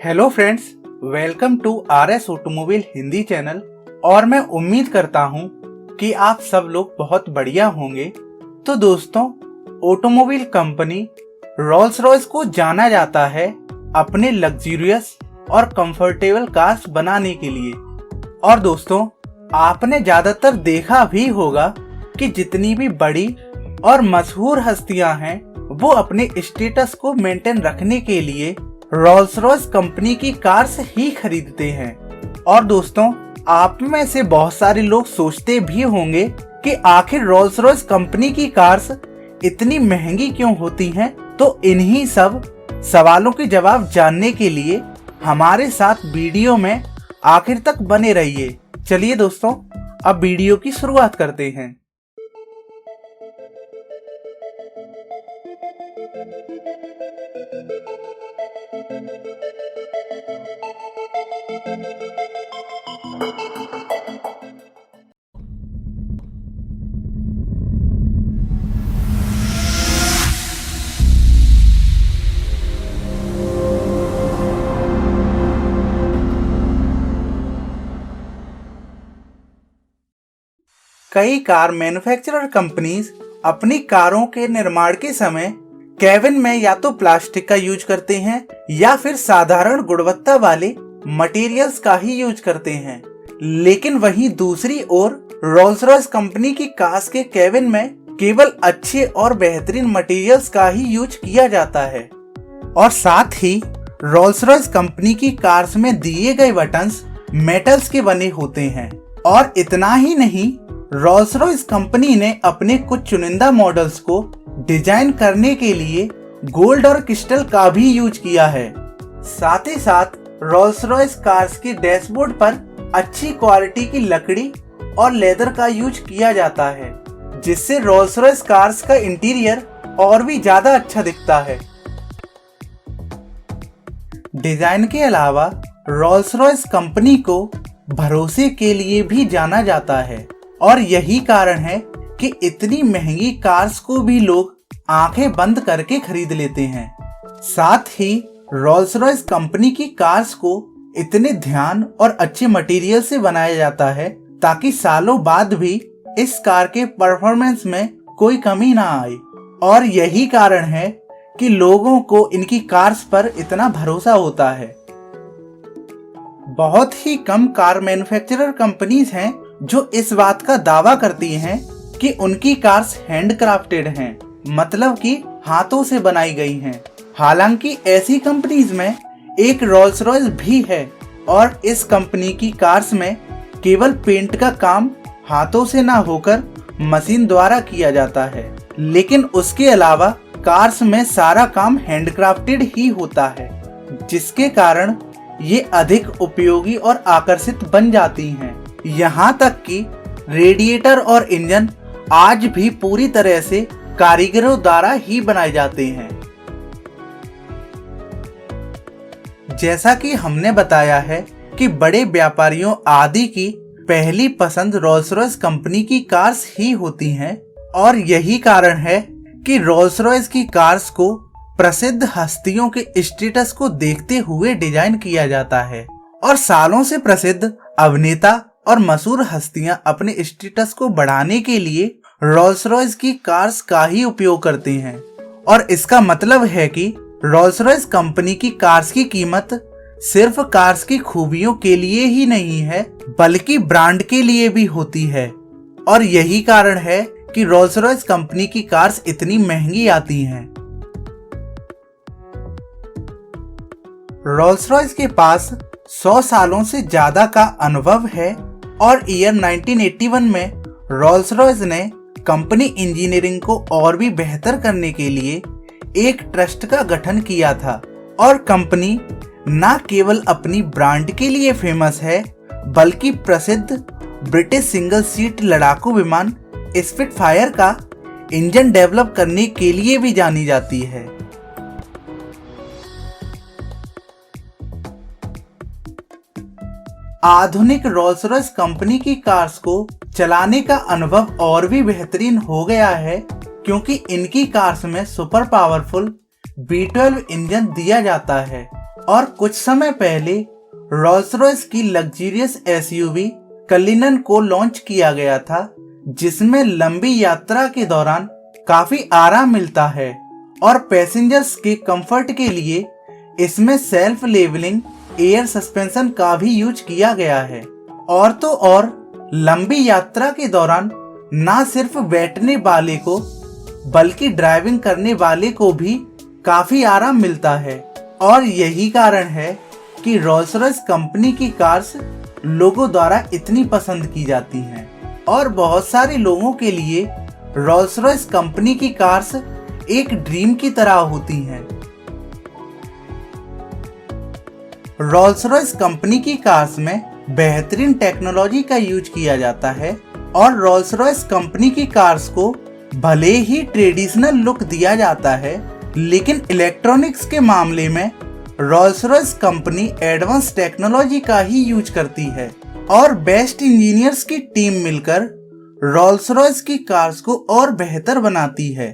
Hello friends, welcome to RS automobile Hindi channel. और मैं उम्मीद करता हूं कि आप सब लोग बहुत बढ़िया होंगे। तो दोस्तों, ऑटोमोबाइल कंपनी रोल्स रॉयस को जाना जाता है अपने लग्जरियस और कंफर्टेबल कार्स बनाने के लिए। और दोस्तों, आपने ज्यादातर देखा भी होगा कि जितनी भी बड़ी और मशहूर हस्तियां हैं वो अपने स्टेटस को मेंटेन रखने के लिए रोल्स रॉयस कंपनी की कार्स ही खरीदते हैं। और दोस्तों, आप में से बहुत सारे लोग सोचते भी होंगे कि आखिर रोल्स रॉयस कंपनी की कार्स इतनी महंगी क्यों होती हैं। तो इन्हीं सब सवालों के जवाब जानने के लिए हमारे साथ वीडियो में आखिर तक बने रहिए। चलिए दोस्तों, अब वीडियो की शुरुआत करते हैं। कई कार मैन्युफैक्चरर कंपनीज अपनी कारों के निर्माण के समय केबिन में या तो प्लास्टिक का यूज करते हैं या फिर साधारण गुणवत्ता वाले मटेरियल्स का ही यूज करते हैं। लेकिन वहीं दूसरी ओर रोल्स रॉयस कंपनी की कार्स के केबिन में केवल अच्छे और बेहतरीन मटेरियल्स का ही यूज किया जाता है। और साथ ही रोल्स रॉयस कंपनी की कार्स में दिए गए बटन्स मेटल्स के बने होते हैं। और इतना ही नहीं, रोल्स रॉयस कंपनी ने अपने कुछ चुनिंदा मॉडल्स को डिजाइन करने के लिए गोल्ड और क्रिस्टल का भी यूज किया है। साथ ही साथ रोल्स रॉयस कार्स के डैशबोर्ड पर अच्छी क्वालिटी की लकड़ी और लेदर का यूज किया जाता है, जिससे रोल्स रॉयस कार्स का इंटीरियर और भी ज्यादा अच्छा दिखता है। डिजाइन के अलावा रोल्स रॉयस कंपनी को भरोसे के लिए भी जाना जाता है। और यही कारण है कि इतनी महंगी कार्स को भी लोग आंखें बंद करके खरीद लेते हैं। साथ ही रोल्स रॉयस कंपनी की कार्स को इतने ध्यान और अच्छे मटेरियल से बनाया जाता है ताकि सालों बाद भी इस कार के परफॉर्मेंस में कोई कमी ना आए। और यही कारण है कि लोगों को इनकी कार्स पर इतना भरोसा होता है। बहुत ही कम कार मैन्युफैक्चरर कंपनीज हैं जो इस बात का दावा करती हैं कि उनकी कार्स हैंडक्राफ्टेड हैं, मतलब कि हाथों से बनाई गई हैं। हालांकि ऐसी कंपनीज में एक रोल्स रॉयस भी है और इस कंपनी की कार्स में केवल पेंट का काम हाथों से ना होकर मशीन द्वारा किया जाता है। लेकिन उसके अलावा कार्स में सारा काम हैंडक्राफ्टेड ही होता है, जिसके कारण ये अधिक उपयोगी और आकर्षित बन जाती हैं। यहाँ तक कि रेडिएटर और इंजन आज भी पूरी तरह से कारीगरों द्वारा ही बनाए जाते हैं। जैसा कि हमने बताया है कि बड़े व्यापारियों आदि की पहली पसंद रोल्स रॉयस कंपनी की कार्स ही होती हैं। और यही कारण है कि रोल्स रॉयस की कार्स को प्रसिद्ध हस्तियों के स्टेटस को देखते हुए डिजाइन किया जाता है। और सालों से प्रसिद्ध अभिनेता और मशहूर हस्तियां अपने स्टेटस को बढ़ाने के लिए रोल्स रॉयस की कार्स का ही उपयोग करते हैं। और इसका मतलब है कि रोल्स रॉयस कंपनी की कार्स की कीमत सिर्फ कार्स की खूबियों के लिए ही नहीं है, बल्कि ब्रांड के लिए भी होती है। और यही कारण है कि रोल्स रॉयस कंपनी की कार्स इतनी महंगी आती हैं। रोल्स रॉयस के पास 100 सालों से ज्यादा का अनुभव है। और ईयर 1981 में रोल्स रॉयस ने कंपनी इंजीनियरिंग को और भी बेहतर करने के लिए एक ट्रस्ट का गठन किया था। और कंपनी न केवल अपनी ब्रांड के लिए फेमस है, बल्कि प्रसिद्ध ब्रिटिश सिंगल सीट लड़ाकू विमान स्पिटफायर का इंजन डेवलप करने के लिए भी जानी जाती है। आधुनिक रोल्स रॉयस कंपनी की कार्स को चलाने का अनुभव और भी बेहतरीन हो गया है, क्योंकि इनकी कार्स में सुपर पावरफुल V12 इंजन दिया जाता है। और कुछ समय पहले रोल्स रॉयस की लग्जरियस एसयूवी कलिनन को लॉन्च किया गया था, जिसमें लंबी यात्रा के दौरान काफी आराम मिलता है और पैसेंजर्स के कंफर्ट के लिए इसमें सेल्फ लेवलिंग एयर सस्पेंशन का भी यूज किया गया है। और तो और लंबी यात्रा के दौरान ना सिर्फ बैठने वाले को बल्कि ड्राइविंग करने वाले को भी काफी आराम मिलता है। और यही कारण है कि रोल्स रॉयस कंपनी की कार्स लोगों द्वारा इतनी पसंद की जाती हैं। और बहुत सारे लोगों के लिए रोल्स रॉयस कंपनी की कार्स एक ड्रीम की तरह होती हैं। रोल्स रॉयस कंपनी की कार्स में बेहतरीन टेक्नोलॉजी का यूज किया जाता है और रोल्स रॉयस कंपनी की कार्स को भले ही ट्रेडिशनल लुक दिया जाता है, लेकिन इलेक्ट्रॉनिक्स के मामले में Rolls Royce company advance technology का ही यूज करती है और बेस्ट इंजीनियर्स की टीम मिलकर रोल्स रॉयस की कार्स को और बेहतर बनाती है।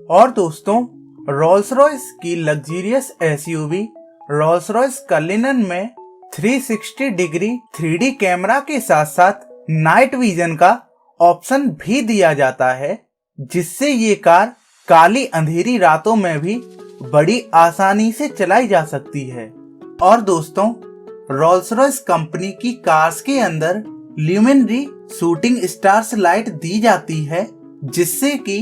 और दोस्तों, रोल्स रॉयस की luxurious SUV Rolls Royce Cullinan में 360 डिग्री 3D कैमरा के साथ साथ नाइट विजन का ऑप्शन भी दिया जाता है, जिससे ये कार काली अंधेरी रातों में भी बड़ी आसानी से चलाई जा सकती है। और दोस्तों, रोल्स रॉयस कंपनी की कार्स के अंदर ल्यूमिनरी शूटिंग स्टार्स लाइट दी जाती है, जिससे कि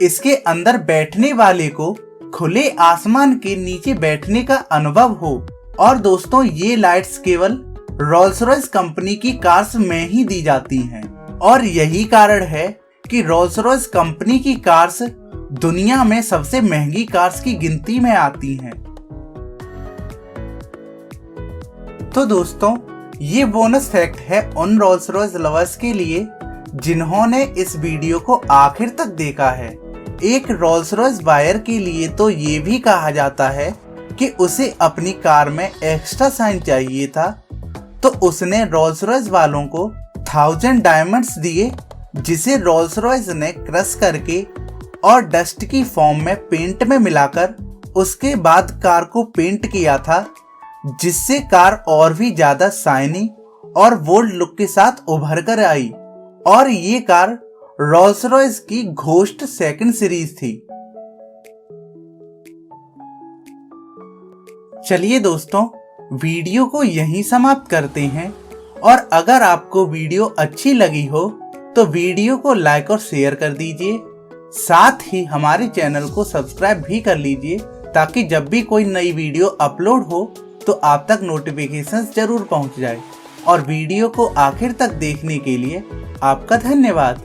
इसके अंदर बैठने वाले को खुले आसमान के नीचे बैठने का अनुभव हो। और दोस्तों, ये लाइट्स केवल रोल्स रॉयस कंपनी की कार्स में ही दी जाती हैं और यही कारण है कि रोल्स रॉयस कंपनी की कार्स दुनिया में सबसे महंगी कार्स की गिनती में आती हैं। तो दोस्तों, ये बोनस फैक्ट है उन रोल्स रॉयस लवर्स के लिए जिन्होंने इस वीडियो को आखिर तक देखा है। एक रोल्स रॉयस बायर के लिए तो ये भी कहा जाता है कि उसे अपनी कार में एक्स्ट्रा साइन चाहिए था, तो उसने रोल्स रॉयस वालों को 1000 डायमंड्स दिए, जिसे रोल्स रॉयस ने क्रश करके और डस्ट की फॉर्म में पेंट में मिलाकर उसके बाद कार को पेंट किया था, जिससे कार और भी ज्यादा शाइनी और बोल्ड लुक के साथ उभर कर आई। और ये कार रोल्स रॉयस की घोस्ट सेकंड सीरीज थी। चलिए दोस्तों, वीडियो को यहीं समाप्त करते हैं और अगर आपको वीडियो अच्छी लगी हो तो वीडियो को लाइक और शेयर कर दीजिए। साथ ही हमारे चैनल को सब्सक्राइब भी कर लीजिए, ताकि जब भी कोई नई वीडियो अपलोड हो तो आप तक नोटिफिकेशंस जरूर पहुंच जाए। और वीडियो को आखिर तक देखने के लिए आपका धन्यवाद।